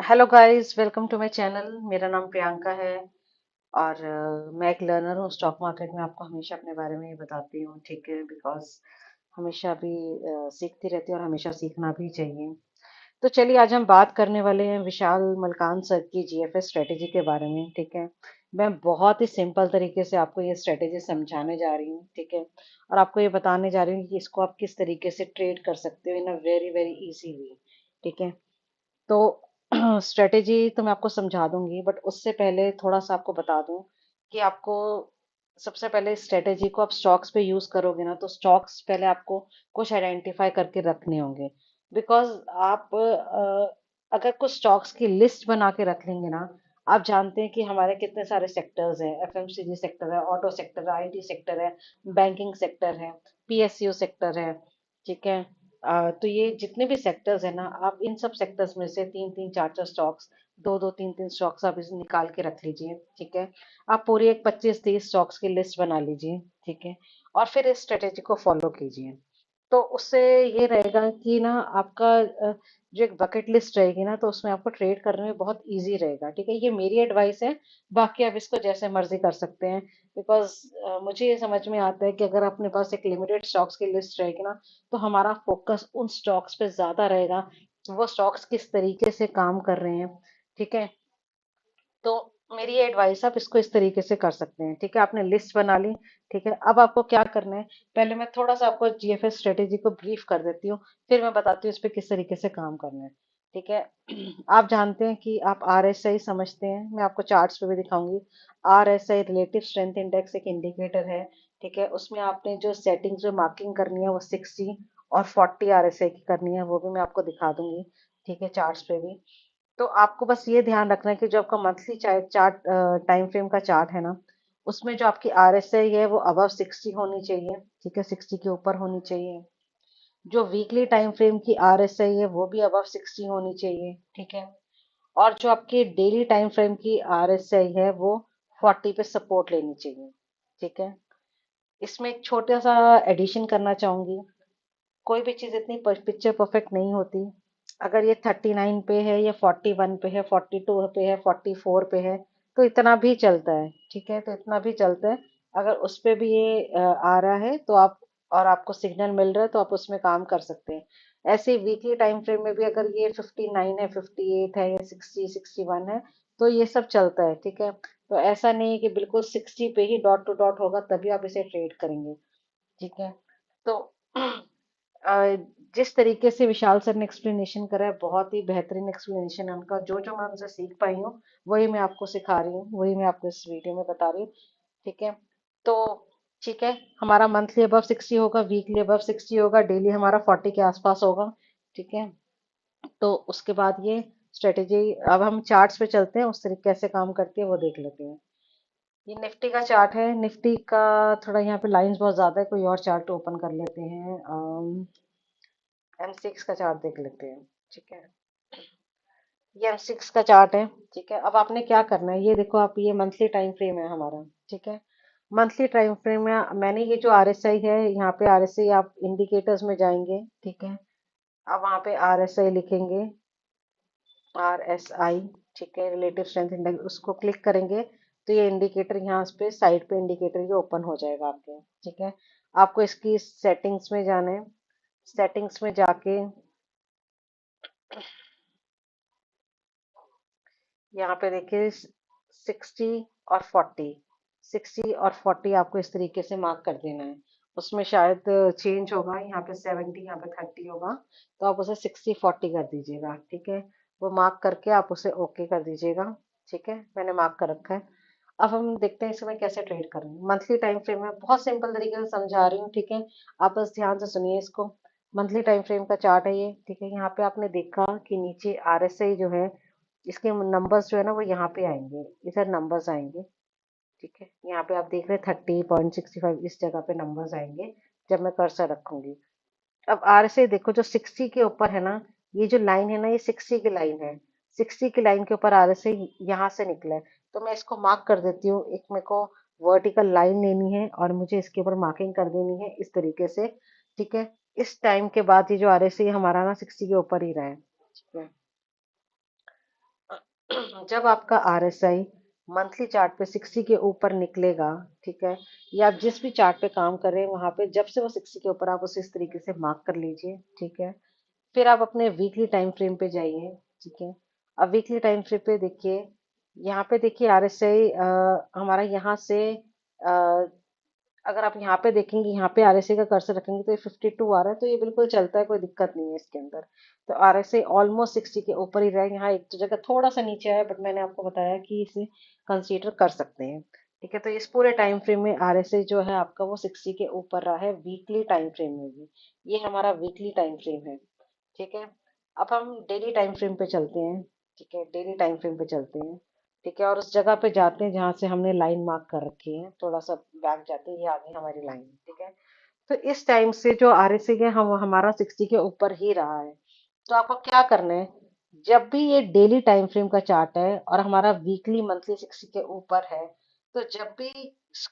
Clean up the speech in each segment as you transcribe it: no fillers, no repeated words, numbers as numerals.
Hello guys, welcome to my channel. मेरा नाम प्रियंका है और मैं एक लर्नर हूँ स्टॉक मार्केट में। आपको हमेशा अपने बारे में ही बताती हूँ, ठीक है? बिकॉज हमेशा भी सीखती रहती हूँ और हमेशा सीखना भी चाहिए। तो चलिए, आज हम बात करने वाले हैं विशाल मलकान सर की जीएफएस स्ट्रेटेजी के बारे में, ठीक है? मैं बहुत ही सिंपल तरीके से आपको ये स्ट्रेटेजी समझाने जा रही हूँ, ठीक है? और आपको ये बताने जा रही हूँ कि इसको आप किस तरीके से ट्रेड कर सकते हो in a very very easy way, ठीक है? तो स्ट्रेटेजी तो मैं आपको समझा दूंगी, बट उससे पहले थोड़ा सा आपको बता दूं कि आपको सबसे पहले स्ट्रेटेजी को आप स्टॉक्स पे यूज करोगे ना, तो स्टॉक्स पहले आपको कुछ आइडेंटिफाई करके रखने होंगे। बिकॉज आप अगर कुछ स्टॉक्स की लिस्ट बना के रख लेंगे ना, आप जानते हैं कि हमारे कितने सारे सेक्टर्स हैं। एफएमसीजी सेक्टर है, ऑटो सेक्टर है, आईटी सेक्टर है, बैंकिंग सेक्टर है, पीएसयू सेक्टर है, ठीक है? तो ये जितने भी सेक्टर्स है ना, आप इन सब सेक्टर्स में से तीन तीन चार चार स्टॉक्स, दो दो तीन तीन स्टॉक्स आप इसे निकाल के रख लीजिए, ठीक है? आप पूरी एक 25-30 स्टॉक्स की लिस्ट बना लीजिए, ठीक है? और फिर इस स्ट्रेटेजी को फॉलो कीजिए। तो उससे ये रहेगा कि ना आपका जो एक बकेट लिस्ट रहेगी ना, तो उसमें आपको ट्रेड करने में बहुत इजी रहेगा, ठीक है? ये मेरी एडवाइस है। बाकी आप इसको जैसे मर्जी कर सकते हैं। बिकॉज मुझे ये समझ में आता है कि अगर अपने पास एक लिमिटेड स्टॉक्स की लिस्ट रहेगी ना, तो हमारा फोकस उन स्टॉक्स पे ज्यादा रहेगा, वो स्टॉक्स किस तरीके से काम कर रहे हैं, ठीक है? तो मेरी ये एडवाइस, आप इसको इस तरीके से कर सकते हैं, ठीक है? आपने लिस्ट बना ली, ठीक है? अब आपको क्या करना है, पहले मैं थोड़ा सा आपको जीएफएस स्ट्रेटेजी को ब्रीफ कर देती हूँ, फिर मैं बताती हूँ इस पे किस तरीके से काम करना है, ठीक है? आप जानते हैं कि आप आरएसआई समझते हैं, मैं आपको चार्ट्स पे भी दिखाऊंगी। आरएसआई रिलेटिव स्ट्रेंथ इंडेक्स एक इंडिकेटर है, ठीक है? उसमें आपने जो सेटिंग्स जो मार्किंग करनी है वो 60 और 40 आरएसआई की करनी है, वो भी मैं आपको दिखा दूंगी, ठीक है? चार्ट्स पे भी। तो आपको बस ये ध्यान रखना है कि जो आपका मंथली चार्ट टाइम फ्रेम का चार्ट है ना, उसमें जो आपकी आरएसआई है वो अबव 60 होनी चाहिए, ठीक है? 60 के ऊपर होनी चाहिए। जो वीकली टाइम फ्रेम की आरएसआई है वो भी अबव 60 होनी चाहिए, ठीक है? और जो आपकी डेली टाइम फ्रेम की आरएसआई है वो 40 पे सपोर्ट लेनी चाहिए, ठीक है? इसमें एक छोटा सा एडिशन करना चाहूंगी। कोई भी चीज इतनी पिक्चर परफेक्ट नहीं होती। अगर ये 39 पे है या 41 पे है, 42 पे है, 44 पे है, तो इतना भी चलता है, ठीक है? तो इतना भी चलता है। अगर उस पे भी ये आ रहा है तो आप, और आपको सिग्नल मिल रहा है, तो आप उसमें काम कर सकते हैं। ऐसे वीकली टाइम फ्रेम में भी अगर ये 59 है, 58 है या 60 61 है, तो ये सब चलता है, ठीक है? तो ऐसा नहीं है कि बिल्कुल 60 पे ही डॉट टू डॉट होगा तभी आप इसे ट्रेड करेंगे, ठीक है? तो अ, जिस तरीके से विशाल सर ने एक्सप्लेनेशन करा है, बहुत ही बेहतरीन एक्सप्लेनेशन है उनका। जो जो मैं उनसे सीख पाई हूँ वही मैं आपको सिखा रही हूँ, वही मैं आपको इस वीडियो में बता रही हूँ, ठीक है? तो ठीक है, हमारा मंथली अबव 60 होगा, वीकली अबव 60 होगा, डेली हमारा 40 के आसपास होगा, ठीक है? तो उसके बाद ये स्ट्रेटेजी, अब हम चार्ट्स पे चलते हैं, उस तरीके कैसे काम करती है वो देख लेते हैं। ये निफ्टी का चार्ट है। निफ्टी का थोड़ा यहाँ पे लाइंस बहुत ज्यादा है, कोई और चार्ट ओपन कर लेते हैं। M6 का चार्ट देख लेते हैं, ठीक है? ये M6 का चार्ट है, ठीक है? अब आपने क्या करना है, ये देखो आप, ये मंथली टाइम फ्रेम है हमारा, ठीक है? मंथली टाइम फ्रेम में मैंने ये जो आरएसआई है, यहाँ पे आरएसआई, आप इंडिकेटर्स में जाएंगे, ठीक है? अब वहाँ पे आरएसआई लिखेंगे, RSI, ठीक है? रिलेटिव स्ट्रेंथ इंडेक्स, उसको क्लिक करेंगे तो ये इंडिकेटर यहाँ पे साइड पे इंडिकेटर ये ओपन हो जाएगा आपके, ठीक है? आपको इसकी सेटिंग्स में जाना है। सेटिंग्स में जाके यहाँ पे देखिए 60 और 40 आपको इस तरीके से मार्क कर देना है। उसमें शायद चेंज होगा, यहाँ पे 70, यहाँ पे 30 होगा, तो आप उसे 60-40 कर दीजिएगा, ठीक है? वो मार्क करके आप उसे ओके कर दीजिएगा, ठीक है? मैंने मार्क कर रखा है। अब हम देखते हैं इसमें कैसे ट्रेड करें मंथली टाइम फ्रेम में। बहुत सिंपल तरीके से समझा रही हूँ, ठीक है? आप बस ध्यान से सुनिए इसको। मंथली टाइम फ्रेम का चार्ट है ये, ठीक है? यहाँ पे आपने देखा कि नीचे आरएसआई जो है, इसके नंबर्स जो है ना वो यहाँ पे आएंगे, इधर नंबर्स आएंगे, ठीक है? यहाँ पे आप देख रहे हैं 30.65, इस जगह पे नंबर्स आएंगे जब मैं कर्सर रखूंगी। अब आर से देखो, जो 60 के ऊपर है ना, ये जो लाइन है ना, ये 60 की लाइन है। 60 की लाइन के ऊपर आर से यहाँ से निकला है, तो मैं इसको मार्क कर देती हूँ। एक मेरे को वर्टिकल लाइन लेनी है और मुझे इसके ऊपर मार्किंग कर देनी है इस तरीके से, ठीक है? इस टाइम के बाद ये जो आर से हमारा ना 60 के ऊपर ही रहा है, ठीक है? जब आपका आरएसआई मंथली चार्ट पे 60 के ऊपर निकलेगा, ठीक है, या आप जिस भी चार्ट पे काम कर रहे हैं वहां पे जब से वो 60 के ऊपर, आप उसे इस तरीके से मार्क कर लीजिए, ठीक है। फिर आप अपने वीकली टाइम फ्रेम पे जाइए, ठीक है। अब वीकली टाइम फ्रेम पे देखिए, यहाँ पे देखिए आरएसआई हमारा यहाँ से अगर आप यहाँ पे देखेंगे, यहाँ पे आरएसआई का कर्सर रखेंगे तो ये 52 आ रहा है, तो ये बिल्कुल चलता है, कोई दिक्कत नहीं है इसके अंदर। तो आरएसआई ऑलमोस्ट 60 के ऊपर ही रहा है, यहाँ एक तो जगह थोड़ा सा नीचे आया, बट मैंने आपको बताया कि इसे कंसीडर कर सकते हैं, ठीक है। तो इस पूरे टाइम फ्रेम में आरएसआई जो है आपका वो 60 के ऊपर रहा है, वीकली टाइम फ्रेम में भी। ये हमारा वीकली टाइम फ्रेम है, ठीक है। अब हम डेली टाइम फ्रेम पे चलते हैं, ठीक है, डेली टाइम फ्रेम पे चलते हैं, ठीक है, और उस जगह पे जाते हैं जहां से हमने लाइन मार्क कर रखी है, थोड़ा सा बैक जाते हैं, ये आ गई हमारी लाइन, ठीक है। तो इस टाइम से जो आरएसआई है हम हमारा 60 के ऊपर ही रहा है। तो आपको क्या करना है, जब भी ये डेली टाइम फ्रेम का चार्ट है और हमारा वीकली मंथली 60 के ऊपर है, तो जब भी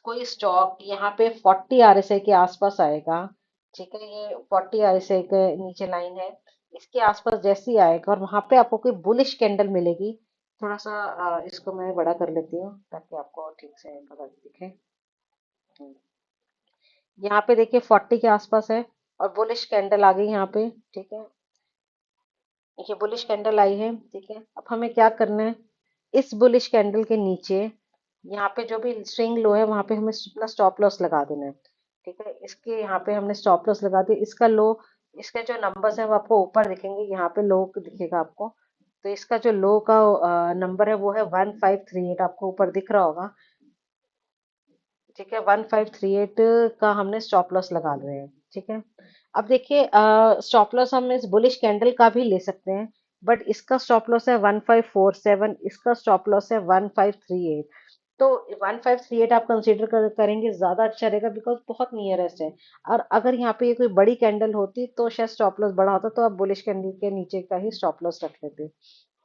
कोई स्टॉक यहाँ पे 40 आरएसआई के आसपास आएगा, ठीक है, ये 40 आरएसआई के नीचे लाइन है, इसके आसपास जैसे ही आएगा और वहां पे आपको कोई बुलिश कैंडल मिलेगी, थोड़ा सा इसको मैं बड़ा कर लेती हूँ ताकि आपको ठीक से पता दिखे। हम्म। यहाँ पे देखिए 40 के आसपास है और बुलिश कैंडल आ गई यहाँ पे, ठीक है, ये बुलिश कैंडल आई है, ठीक है। अब हमें क्या करना है, इस बुलिश कैंडल के नीचे यहाँ पे जो भी स्विंग लो है वहां पे हमें अपना स्टॉप लॉस लगा देना है, ठीक है। इसके यहाँ पे हमने स्टॉप लॉस लगा दिया, इसका लो, इसके जो नंबर्स है वो आपको ऊपर दिखेंगे, यहाँ पे लो दिखेगा आपको। तो इसका जो लो का नंबर है वो है 1538, आपको ऊपर दिख रहा होगा, ठीक है। 1538 का हमने स्टॉप लॉस लगा रहे हैं, ठीक है। अब देखिए स्टॉप लॉस हम इस बुलिश कैंडल का भी ले सकते हैं, बट इसका स्टॉप लॉस है 1547, इसका स्टॉप लॉस है 1538। तो 1538 आप कंसीडर करेंगे ज्यादा अच्छा रहेगा, बिकॉज बहुत नियरेस्ट है। और अगर यहाँ पे ये कोई बड़ी कैंडल होती तो शायद स्टॉप लॉस बड़ा होता, तो आप बुलिश कैंडल के नीचे का ही स्टॉप लॉस रख लेते,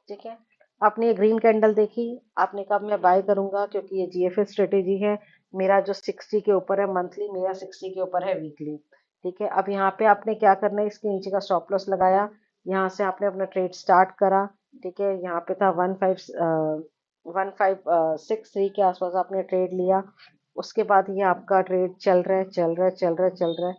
ठीक है। आपने ये ग्रीन कैंडल देखी, आपने कहा मैं बाय करूंगा क्योंकि ये जीएफएस स्ट्रेटेजी है, मेरा जो 60 के ऊपर है मंथली, मेरा 60 के ऊपर है वीकली, ठीक है। अब यहाँ पे आपने क्या करना है, इसके नीचे का स्टॉप लॉस लगाया, यहाँ से आपने अपना ट्रेड स्टार्ट करा, ठीक है। यहाँ पे था 1563 के आसपास आपने ट्रेड लिया, उसके बाद ये आपका ट्रेड चल रहा है, चल रहा है, चल रहा है, चल रहा है।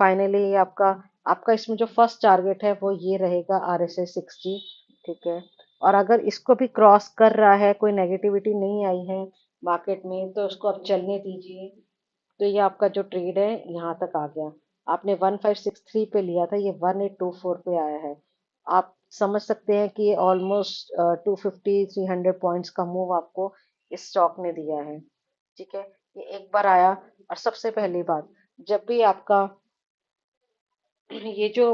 फाइनली ये आपका आपका इसमें जो फर्स्ट टारगेट है वो ये रहेगा, RSI 60, ठीक है। और अगर इसको भी क्रॉस कर रहा है, कोई नेगेटिविटी नहीं आई है मार्केट में, तो उसको आप चलने दीजिए। तो ये आपका जो ट्रेड है यहाँ तक आ गया, आपने 1563 पे लिया था, ये 1824 पे आया है। आप समझ सकते हैं कि ये ऑलमोस्ट 250 300 पॉइंट्स का मूव आपको इस स्टॉक ने दिया है, ठीक है। ये एक बार आया। और सबसे पहली बात, जब भी आपका ये जो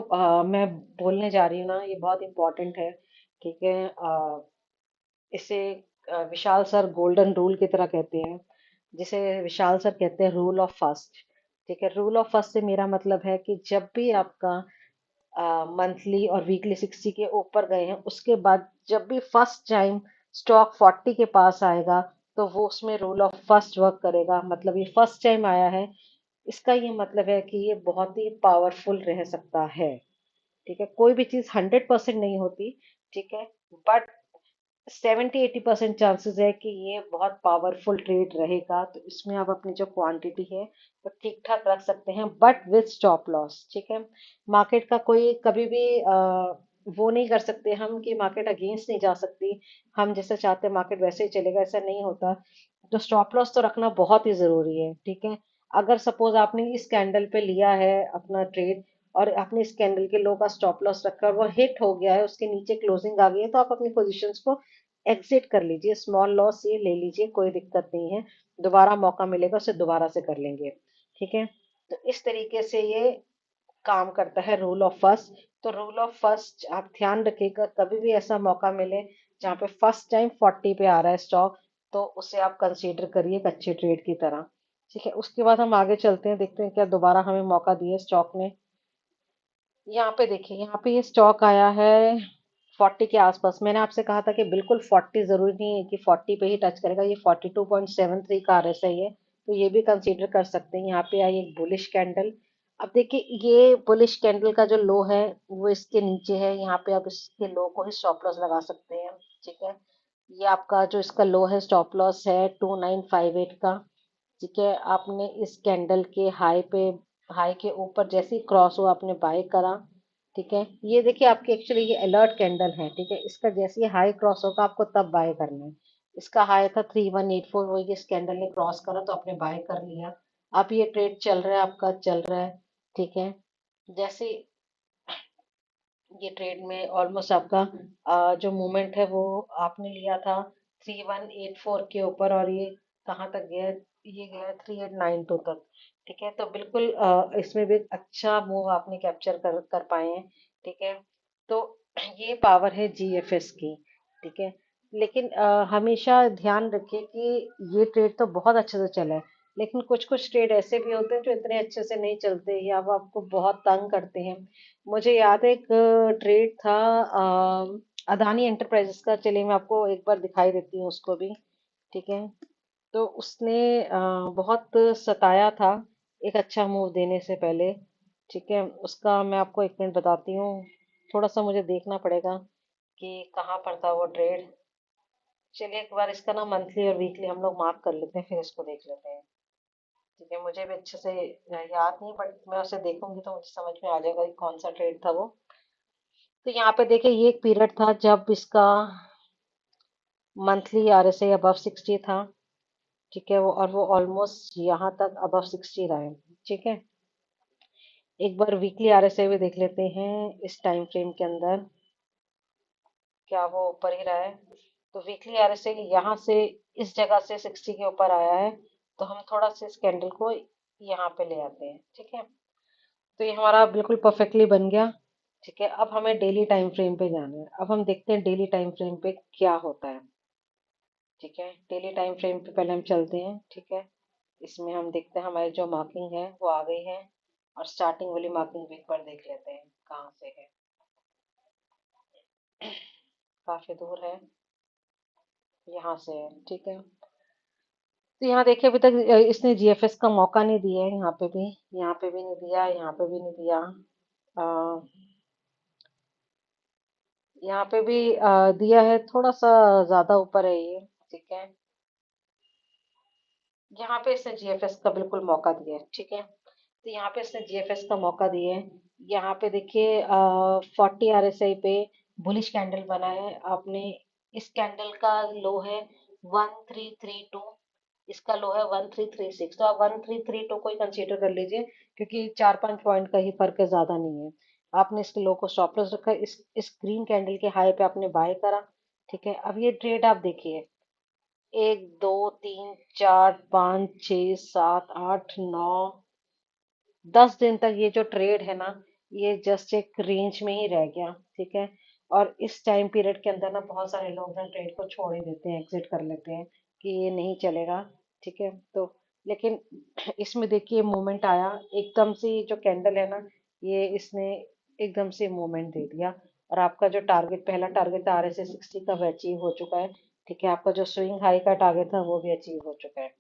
मैं बोलने जा रही हूँ ना, ये बहुत इंपॉर्टेंट है, ठीक है। इसे विशाल सर गोल्डन रूल की तरह कहते हैं, जिसे विशाल सर कहते हैं रूल ऑफ फर्स्ट, ठीक है। रूल ऑफ फर्स्ट से मेरा मतलब है कि जब भी आपका मंथली और वीकली 60 के ऊपर गए हैं, उसके बाद जब भी फर्स्ट टाइम स्टॉक 40 के पास आएगा, तो वो उसमें रूल ऑफ फर्स्ट वर्क करेगा, मतलब ये फर्स्ट टाइम आया है, इसका ये मतलब है कि ये बहुत ही पावरफुल रह सकता है, ठीक है। कोई भी चीज 100% नहीं होती, ठीक है, बट 70-80% चांसेस है कि ये बहुत पावरफुल ट्रेड रहेगा। तो इसमें आप अपनी जो क्वांटिटी है वो ठीक ठाक रख सकते हैं, बट विथ स्टॉप लॉस, ठीक है। मार्केट का कोई कभी भी वो नहीं कर सकते हम कि मार्केट अगेंस्ट नहीं जा सकती, हम जैसे चाहते हैं मार्केट वैसे ही चलेगा, ऐसा नहीं होता। तो स्टॉप लॉस तो रखना बहुत ही जरूरी है, ठीक है। अगर सपोज आपने इस कैंडल पे लिया है अपना ट्रेड, और आपने इस कैंडल के लो का स्टॉप लॉस रखा और वो हिट हो गया है, उसके नीचे क्लोजिंग आ गई है, तो आप अपनी पोजीशंस को एग्जिट कर लीजिए, स्मॉल लॉस ये ले लीजिए, कोई दिक्कत नहीं है। दोबारा मौका मिलेगा उसे दोबारा से कर लेंगे, ठीक है। तो इस तरीके से ये काम करता है रूल ऑफ फर्स्ट। तो रूल ऑफ फर्स्ट आप ध्यान रखिएगा, कभी भी ऐसा मौका मिले जहाँ पे फर्स्ट टाइम 40 पे आ रहा है स्टॉक, तो उसे आप कंसीडर करिए एक अच्छे ट्रेड की तरह, ठीक है। उसके बाद हम आगे चलते हैं, देखते हैं क्या दोबारा हमें मौका दिया स्टॉक ने। यहाँ पे देखिए, यहाँ पे ये स्टॉक आया है 40 के आसपास, मैंने आपसे कहा था कि बिल्कुल 40 जरूरी नहीं है कि 40 पे ही टच करेगा, ये 42.73 का RSI है, तो ये भी कंसीडर कर सकते हैं। यहाँ पे आई एक बुलिश कैंडल। अब देखिए ये बुलिश कैंडल का जो लो है वो इसके नीचे है, यहाँ पे आप इसके लो को ही स्टॉप लॉस लगा सकते हैं, ठीक है। ये आपका जो इसका लो है, स्टॉप लॉस है 2958 का। ठीक है, आपने इस कैंडल के हाई के ऊपर जैसे ही क्रॉस हुआ आपने बाय करा। ठीक है, ये देखिए आपकी एक्चुअली ये अलर्ट कैंडल है। ठीक है, इसका जैसे ही हाई क्रॉस होगा आपको तब बाय करना है। इसका हाई था 3184, वही इस कैंडल ने क्रॉस करा तो आपने बाय कर लिया। अब ये ट्रेड चल रहा है, आपका चल रहा है। ठीक है, जैसे ये ट्रेड में ऑलमोस्ट आपका जो मूवमेंट है वो आपने लिया था 3184 के ऊपर, और ये कहाँ तक गया? ये गया 3892 तक। ठीक है, तो बिल्कुल इसमें भी एक अच्छा मूव आपने कैप्चर कर कर पाए हैं। ठीक है, तो ये पावर है जीएफएस की। ठीक है, लेकिन हमेशा ध्यान रखिए कि ये ट्रेड तो बहुत अच्छे से चला है, लेकिन कुछ कुछ ट्रेड ऐसे भी होते हैं जो इतने अच्छे से नहीं चलते या वो आपको बहुत तंग करते हैं। मुझे याद है एक ट्रेड था अदानी एंटरप्राइजेस का। चलिए मैं आपको एक बार दिखाई देती हूँ उसको भी। ठीक है, तो उसने बहुत सताया था एक अच्छा मूव देने से पहले। ठीक है, उसका मैं आपको एक मिनट बताती हूँ। थोड़ा सा मुझे देखना पड़ेगा कि कहाँ पर था वो ट्रेड। चलिए एक बार इसका ना मंथली और वीकली हम लोग मार्क कर लेते हैं, फिर इसको देख लेते हैं। ठीक है, मुझे भी अच्छे से याद नहीं, बट मैं उसे देखूंगी तो मुझे समझ में आ जाएगा कि कौन सा ट्रेड था वो। तो यहाँ पे देखिए ये एक पीरियड था जब इसका मंथली आरएसआई अबव 60 था। ठीक है, वो और वो ऑलमोस्ट यहाँ तक अबव 60 रहा है। ठीक है, एक बार वीकली आरएसआई भी देख लेते हैं इस टाइम फ्रेम के अंदर, क्या वो ऊपर ही रहा है? तो वीकली आरएसआई यहाँ से इस जगह से 60 के ऊपर आया है। तो हम थोड़ा सा इस कैंडल को यहाँ पे ले आते हैं। ठीक है, तो ये हमारा बिल्कुल परफेक्टली बन गया। ठीक है, अब हमें डेली टाइम फ्रेम पे जाना है। अब हम देखते हैं डेली टाइम फ्रेम पे क्या होता है। ठीक है, डेली टाइम फ्रेम पे पहले हम चलते हैं। ठीक है, इसमें हम देखते हैं हमारी जो मार्किंग है वो आ गई है, और स्टार्टिंग वाली मार्किंग भी एक बार देख लेते हैं कहाँ से है। काफी दूर है, यहाँ से है। ठीक है, तो यहाँ देखिए अभी तक इसने जीएफएस का मौका नहीं दिया है। यहाँ पे भी नहीं दिया, यहाँ पे भी नहीं दिया। अ, यहाँ पे भी दिया है, थोड़ा सा ज्यादा ऊपर है ये। ठीक है, यहाँ पे इसने जीएफएस का बिल्कुल मौका दिया है। ठीक है, तो यहाँ पे इसने जीएफएस का मौका दिया है। यहाँ पे देखिए 40 आरएसआई पे बुलिश कैंडल बना है आपने। इस कैंडल का लो है 1332, इसका लो है 1336। तो आप 1332 को ही कंसीडर कर लीजिए, क्योंकि 4-5 पॉइंट का ही फर्क है, ज्यादा नहीं है। आपने इसके लो को स्टॉप लॉस रखा, इस ग्रीन कैंडल के हाई पे आपने बाय करा। ठीक है, अब ये ट्रेड आप देखिए, 1 2 3 4 5 6 7 8 9 10 दिन तक ये जो ट्रेड है ना, ये जस्ट एक रेंज में ही रह गया। ठीक है, और इस टाइम पीरियड के अंदर ना बहुत सारे लोग ना ट्रेड को छोड़ ही देते हैं, एग्जिट कर लेते हैं कि ये नहीं चलेगा। ठीक है, तो लेकिन इसमें देखिए मूवमेंट आया एकदम से। ये जो कैंडल है ना, ये इसने एकदम से मूवमेंट दे दिया, और आपका जो टारगेट, पहला टारगेट था आरएसए 60 का, वो अचीव हो चुका है। ठीक है, आपका जो स्विंग हाई का टारगेट था वो भी अचीव हो चुका है।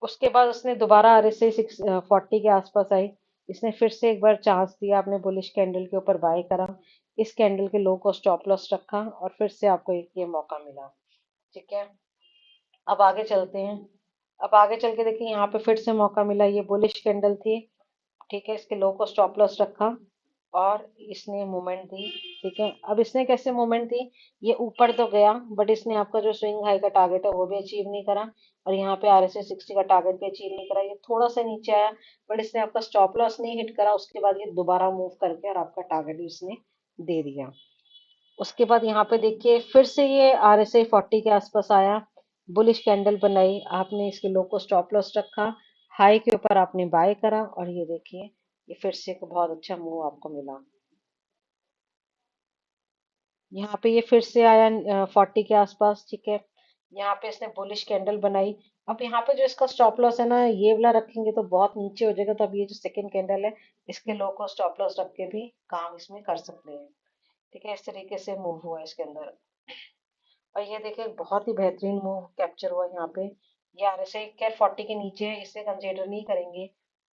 उसके बाद उसने दोबारा आरएसआई 40 के आसपास आई। इसने फिर से एक बार चांस दिया, आपने बुलिश कैंडल के ऊपर बाय करा, इस कैंडल के लो को स्टॉप लॉस रखा, और फिर से आपको एक ये मौका मिला। ठीक है, अब आगे चलते हैं। अब आगे चल के देखिए, यहाँ पे फिर से मौका मिला, ये बुलिश कैंडल थी। ठीक है, इसके लो को स्टॉप लॉस रखा, और इसने मूवमेंट दी। ठीक है, अब इसने कैसे मूवमेंट दी? ये ऊपर तो गया, बट इसने आपका जो स्विंग हाई का टारगेट है वो भी अचीव नहीं करा, और यहाँ पे आरएसआई 60 का टारगेट भी अचीव नहीं करा। ये थोड़ा सा नीचे आया, बट इसने आपका स्टॉप लॉस नहीं हिट करा। उसके बाद ये दोबारा मूव करके और आपका टारगेट भी इसने दे दिया। उसके बाद यहाँ पे देखिए फिर से ये आरएसआई 40 के आसपास आया, बुलिश कैंडल बनाई, आपने इसके लो को स्टॉप लॉस रखा, हाई के ऊपर आपने बाय करा, और ये देखिए ये फिर से एक बहुत अच्छा मूव आपको मिला। यहाँ पे ये फिर से आया 40 के आसपास। ठीक है, यहाँ पे इसने बुलिश कैंडल बनाई। अब यहाँ पे जो इसका स्टॉप लॉस है ना, ये वाला रखेंगे तो बहुत नीचे हो जाएगा, तो अब ये जो सेकंड कैंडल है, इसके लो को स्टॉप लॉस रख के भी काम इसमें कर सकते हैं। ठीक है, इस तरीके से मूव हुआ इसके अंदर। और ये देखिए बहुत ही बेहतरीन मूव कैप्चर हुआ यहाँ पे। ये आरएसआई खैर 40 के नीचे है, इसे कंसीडर नहीं करेंगे।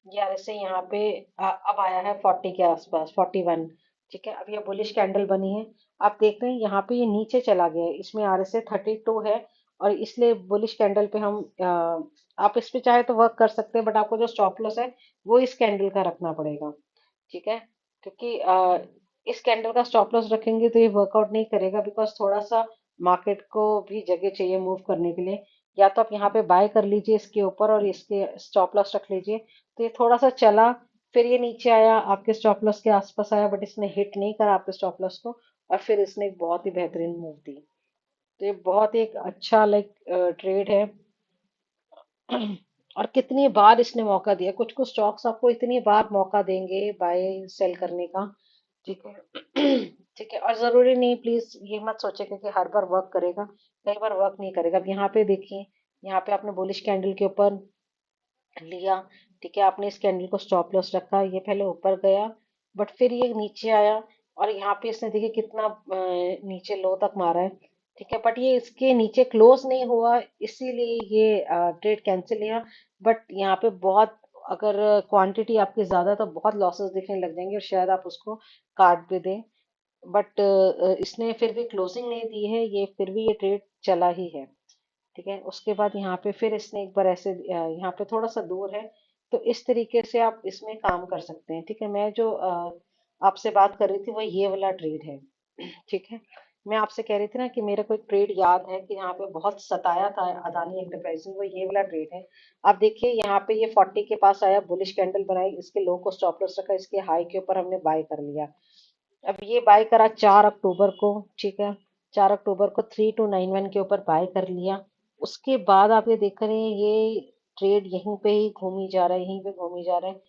ये आरएसआई यहाँ पे अब आया है 40 के आसपास, 41। ठीक है, अब ये बुलिश कैंडल बनी है। आप देख रहे हैं यहाँ पे ये नीचे चला गया है, इसमें RSI 32 है, और इसलिए बुलिश कैंडल पे हम आप इस पे चाहे तो वर्क कर सकते हैं, बट आपको जो स्टॉप लॉस है वो इस कैंडल का रखना पड़ेगा। ठीक है, क्योंकि इस कैंडल का स्टॉप लॉस रखेंगे तो ये वर्कआउट नहीं करेगा, बिकॉज थोड़ा सा मार्केट को भी जगह चाहिए मूव करने के लिए। या तो आप यहाँ पे बाय कर लीजिए इसके ऊपर और इसके स्टॉप लॉस रख लीजिए। तो ये थोड़ा सा चला, फिर ये नीचे आया, आपके स्टॉप लॉस के आसपास आया, बट इसने हिट नहीं करा आपके स्टॉप लॉस को, और फिर इसने एक बहुत ही बेहतरीन मूव दी। तो ये बहुत ही एक अच्छा लाइक ट्रेड है। और कितनी बार इसने मौका दिया, कुछ कुछ स्टॉक्स आपको इतनी बार मौका देंगे बाय सेल करने का। ठीक है। ठीक है, और जरूरी नहीं, प्लीज ये मत सोचेगा कि हर बार वर्क करेगा, कई बार वर्क नहीं करेगा। अब यहाँ पे देखिए, यहाँ पे आपने बुलिश कैंडल के ऊपर लिया। ठीक है, आपने इस कैंडल को स्टॉप लॉस रखा, ये पहले ऊपर गया, बट फिर ये नीचे आया, और यहाँ पे इसने देखिए कितना नीचे लो तक मारा है। ठीक है, बट ये इसके नीचे क्लोज नहीं हुआ, इसीलिए ये ट्रेड कैंसिल हुआ। बट यहाँ पे बहुत, अगर क्वांटिटी आपकी ज्यादा है, तो बहुत लॉसेस दिखने लग जाएंगे, और शायद आप उसको काट भी दें। बट इसने फिर भी क्लोजिंग नहीं दी है, ये फिर भी ये ट्रेड चला ही है। ठीक है, उसके बाद यहाँ पे फिर इसने एक बार ऐसे यहाँ पे थोड़ा सा दूर है, तो इस तरीके से आप इसमें काम कर सकते हैं। ठीक है, मैं जो आपसे बात कर रही थी वो ये वाला ट्रेड है। ठीक है, मैं आपसे कह रही थी ना कि मेरे को एक ट्रेड याद है कि यहाँ पे बहुत सताया था अदानी एंटरप्राइजेज, वो ये वाला ट्रेड है। आप देखिए यहाँ पे ये 40 के पास आया, बुलिश कैंडल बनाई, इसके लो को स्टॉप लॉस रखा, इसके हाई के ऊपर हमने बाय कर लिया। अब ये बाय करा 4 अक्टूबर को। ठीक है, 4 अक्टूबर को 3291 के ऊपर बाय कर लिया। उसके बाद आप ये देख रहे हैं, ये ट्रेड यहीं पे ही घूमी जा रहा है, यहीं पे घूमी जा रहा है।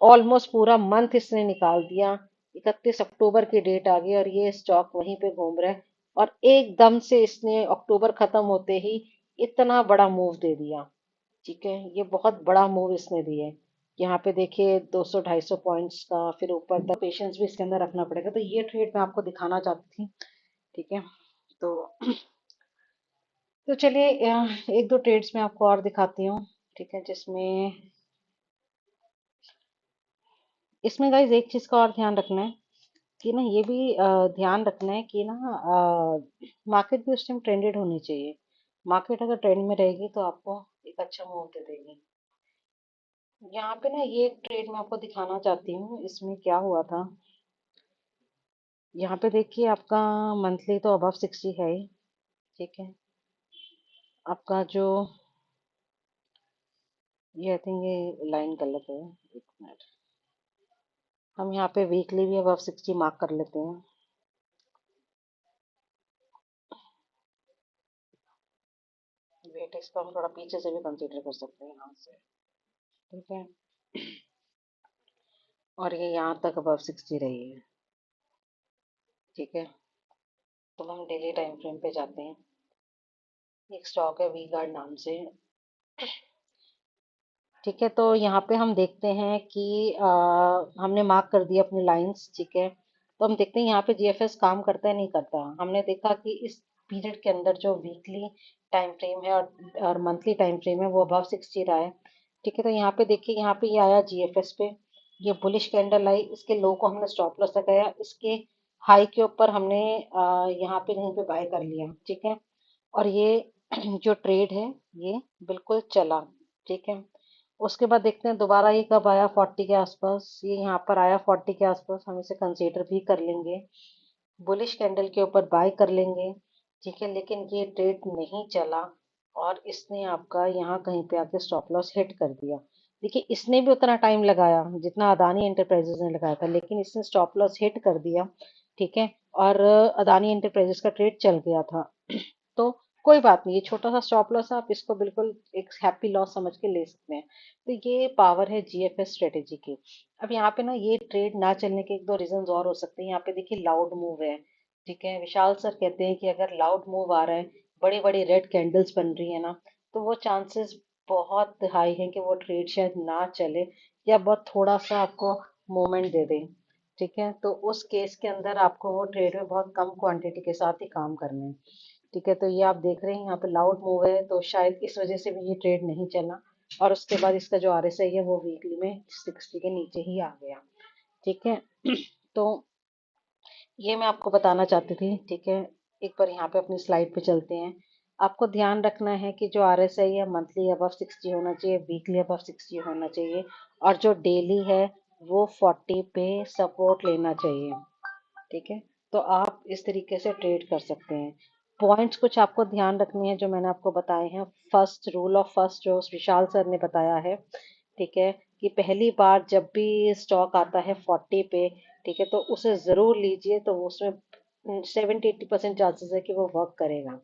ऑलमोस्ट पूरा मंथ इसने निकाल दिया, 31 अक्टूबर की डेट आ गई और ये स्टॉक वहीं पे घूम रहा है। और एकदम से इसने अक्टूबर खत्म होते ही इतना बड़ा मूव दे दिया। ठीक है, ये बहुत बड़ा मूव इसने दिया है। यहाँ पे देखिए 200-250 पॉइंट्स का, फिर ऊपर तक पेशेंस भी इसके अंदर रखना पड़ेगा। तो ये ट्रेड मैं आपको दिखाना चाहती थी। ठीक है, तो तो चलिए एक दो ट्रेड्स मैं आपको और दिखाती हूँ। ठीक है, जिसमें इसमें गाइज एक चीज का और ध्यान रखना है कि ना, ये भी ध्यान रखना है कि ना मार्केट भी उस टाइम ट्रेंडेड होनी चाहिए। मार्केट अगर ट्रेंड में रहेगी तो आपको एक अच्छा मूव दे देगी। यहाँ पे ना ये ट्रेड मैं आपको दिखाना चाहती हूँ, इसमें क्या हुआ था। यहाँ पे देखिए आपका मंथली तो अबव 60 है ही। ठीक है, आपका जो, ये आई थिंक ये लाइन गलत है, एक मिनट, हम यहाँ पे वीकली भी अबव 60 मार्क कर लेते हैं। वेट इसको हम थोड़ा पीछे से भी कंसीडर कर सकते हैं यहाँ से। ठीक है, और ये यहाँ तक अबव 60 रही है। ठीक है, तो हम डेली टाइम फ्रेम पे जाते हैं। एक स्टॉक है वी गार्ड नाम से। ठीक है, तो यहाँ पे हम देखते हैं कि हमने मार्क कर दिया अपनी लाइंस। ठीक है, तो हम देखते हैं यहाँ पे जीएफएस काम करता है नहीं करता। हमने देखा कि इस पीरियड के अंदर जो वीकली टाइम फ्रेम है और मंथली टाइम फ्रेम है वो अबव 60 रहा है। ठीक है, तो यहाँ पे देखिए, यहाँ पे ये आया जीएफएस पे, ये बुलिश कैंडल आई, इसके लो को हमने स्टॉप लॉस लगाया, इसके हाई के ऊपर हमने यहाँ पे कहीं पे बाय कर लिया। ठीक है, और ये जो ट्रेड है ये बिल्कुल चला। ठीक है, उसके बाद देखते हैं दोबारा ये कब आया, 40 के आसपास, ये यहाँ पर आया 40 के आसपास, हम इसे कंसीडर भी कर लेंगे, बुलिश कैंडल के ऊपर बाय कर लेंगे। ठीक है, लेकिन ये ट्रेड नहीं चला, और इसने आपका यहाँ कहीं पे आके स्टॉप लॉस हिट कर दिया। देखिए, इसने भी उतना टाइम लगाया जितना अदानी एंटरप्राइजेस ने लगाया था, लेकिन इसने स्टॉप लॉस हिट कर दिया। ठीक है, और अदानी एंटरप्राइजेस का ट्रेड चल गया था। तो कोई बात नहीं, ये छोटा सा स्टॉप लॉस है, आप इसको बिल्कुल एक हैप्पी लॉस समझ के ले सकते हैं। तो ये पावर है जीएफएस स्ट्रेटेजी की। अब यहाँ पे ना ये ट्रेड ना चलने के एक दो रीजंस और हो सकते हैं। यहाँ पे देखिए लाउड मूव है। ठीक है, विशाल सर कहते हैं कि अगर लाउड मूव आ रहा है, बड़ी बड़ी रेड कैंडल्स बन रही है ना, तो वो चांसेस बहुत हाई है कि वो ट्रेड शायद ना चले, या बहुत थोड़ा सा आपको मोमेंट दे दे। ठीक है, तो उस केस के अंदर आपको वो ट्रेड में बहुत कम क्वांटिटी के साथ ही काम करना है। ठीक है, तो ये आप देख रहे हैं यहाँ पे लाउड मूव है, तो शायद इस वजह से भी ये ट्रेड नहीं चला, और उसके बाद इसका जो आरएसआई है वो वीकली में 60 के नीचे ही आ गया। ठीक है, तो ये मैं आपको बताना चाहती थी, ठीक है। एक बार यहाँ पे अपनी स्लाइड पे चलते हैं। आपको ध्यान रखना है कि जो RSI है मंथली अबव 60 होना चाहिए, वीकली अबव 60 होना चाहिए, और जो डेली है वो 40 पे सपोर्ट लेना चाहिए, ठीक है। तो आप इस तरीके से ट्रेड कर सकते हैं। पॉइंट्स कुछ आपको ध्यान रखने हैं जो मैंने आपको बताए हैं। फर्स्ट रूल ऑफ फर्स्ट जो विशाल सर ने बताया है, ठीक है, कि पहली बार जब भी स्टॉक आता है 40 पे, ठीक है, तो उसे जरूर लीजिए, तो वो उसमें 70-80% चांसेस है कि वो वर्क करेगा,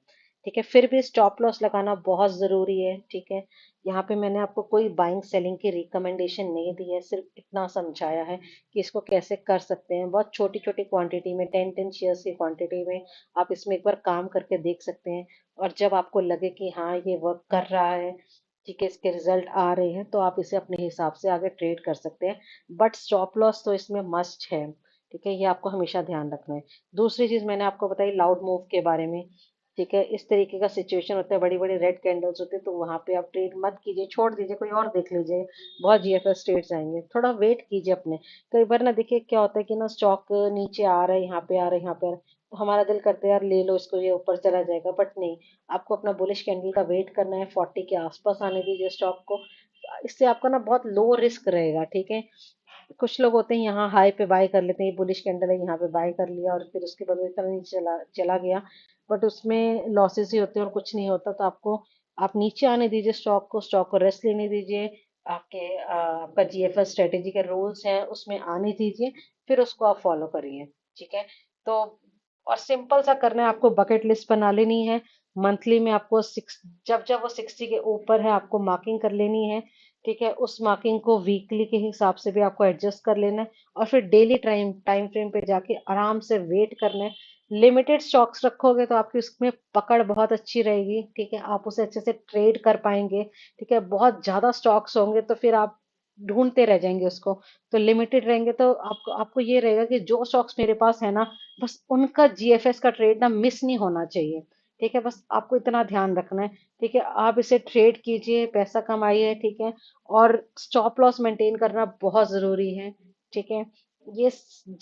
ठीक है। फिर भी स्टॉप लॉस लगाना बहुत जरूरी है, ठीक है। यहाँ पे मैंने आपको कोई बाइंग सेलिंग की रिकमेंडेशन नहीं दी है, सिर्फ इतना समझाया है कि इसको कैसे कर सकते हैं। बहुत छोटी छोटी क्वांटिटी में 10-10 शेयर्स की क्वांटिटी में आप इसमें एक बार काम करके देख सकते हैं, और जब आपको लगे कि हाँ ये वर्क कर रहा है, ठीक है, इसके रिजल्ट आ रहे हैं, तो आप इसे अपने हिसाब से आगे ट्रेड कर सकते हैं। बट स्टॉप लॉस तो इसमें मस्ट है, ठीक है, ये आपको हमेशा ध्यान रखना है। दूसरी चीज मैंने आपको बताई लाउड मूव के बारे में, ठीक है। इस तरीके का सिचुएशन होता है, बड़ी बड़ी रेड कैंडल्स होते हैं, तो वहां पे आप ट्रेड मत कीजिए, छोड़ दीजिए, कोई और देख लीजिए। बहुत GFS ट्रेड्स आएंगे, थोड़ा वेट कीजिए अपने। कई बार ना देखिए क्या होता है कि ना स्टॉक नीचे आ रहा है, यहाँ पे आ रहा है, यहाँ पे आ रहा है, तो हमारा दिल करता है यार ले लो इसको, ये ऊपर चला जाएगा, बट नहीं। आपको अपना बुलिश कैंडल का वेट करना है, 40 के आसपास आने दीजिए स्टॉक को। इससे आपका ना बहुत लो रिस्क रहेगा, ठीक है। कुछ लोग होते हैं यहाँ हाई पे बाय कर लेते हैं, बुलिश कैंडल है यहाँ पे बाय कर लिया और फिर उसके बाद वो इतना नीचे चला चला गया, बट उसमें लॉसेस ही होते हैं और कुछ नहीं होता। तो आपको आप नीचे आने दीजिए स्टॉक को रेस्ट लेने दीजिए। आपका GFS स्ट्रेटेजी के रूल्स हैं उसमें आने दीजिए, फिर उसको आप फॉलो करिए, ठीक है। तो और सिंपल सा करना है, आपको बकेट लिस्ट बना लेनी है। मंथली में आपको जब जब वो 60 के ऊपर है आपको मार्किंग कर लेनी है, ठीक है। उस मार्किंग को वीकली के हिसाब से भी आपको एडजस्ट कर लेना है, और फिर डेली टाइम टाइम फ्रेम पे जाके आराम से वेट करना है। लिमिटेड स्टॉक्स रखोगे तो आपकी उसमें पकड़ बहुत अच्छी रहेगी, ठीक है, आप उसे अच्छे से ट्रेड कर पाएंगे, ठीक है। बहुत ज्यादा स्टॉक्स होंगे तो फिर आप ढूंढते रह जाएंगे उसको। तो लिमिटेड रहेंगे तो आपको आपको ये रहेगा कि जो स्टॉक्स मेरे पास है ना, बस उनका GFS का ट्रेड ना मिस नहीं होना चाहिए, ठीक है। बस आपको इतना ध्यान रखना है, ठीक है। आप इसे ट्रेड कीजिए, पैसा कमाइए, ठीक है। और स्टॉप लॉस मेंटेन करना बहुत जरूरी है, ठीक है। ये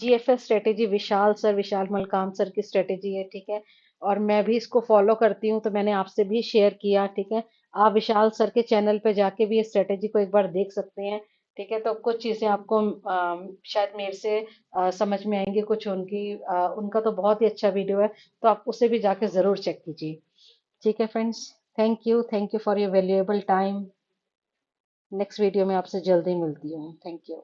GFS स्ट्रेटेजी विशाल मलकाम सर की स्ट्रेटेजी है, ठीक है। और मैं भी इसको फॉलो करती हूँ, तो मैंने आपसे भी शेयर किया, ठीक है। आप विशाल सर के चैनल पे जाके भी इस स्ट्रेटेजी को एक बार देख सकते हैं, ठीक है। तो कुछ चीजें आपको शायद मेरे से समझ में आएंगी, कुछ उनका तो बहुत ही अच्छा वीडियो है, तो आप उसे भी जाके जरूर चेक कीजिए, ठीक है friends. Thank you for your valuable time. Next video में आपसे जल्दी मिलती हूँ। Thank you.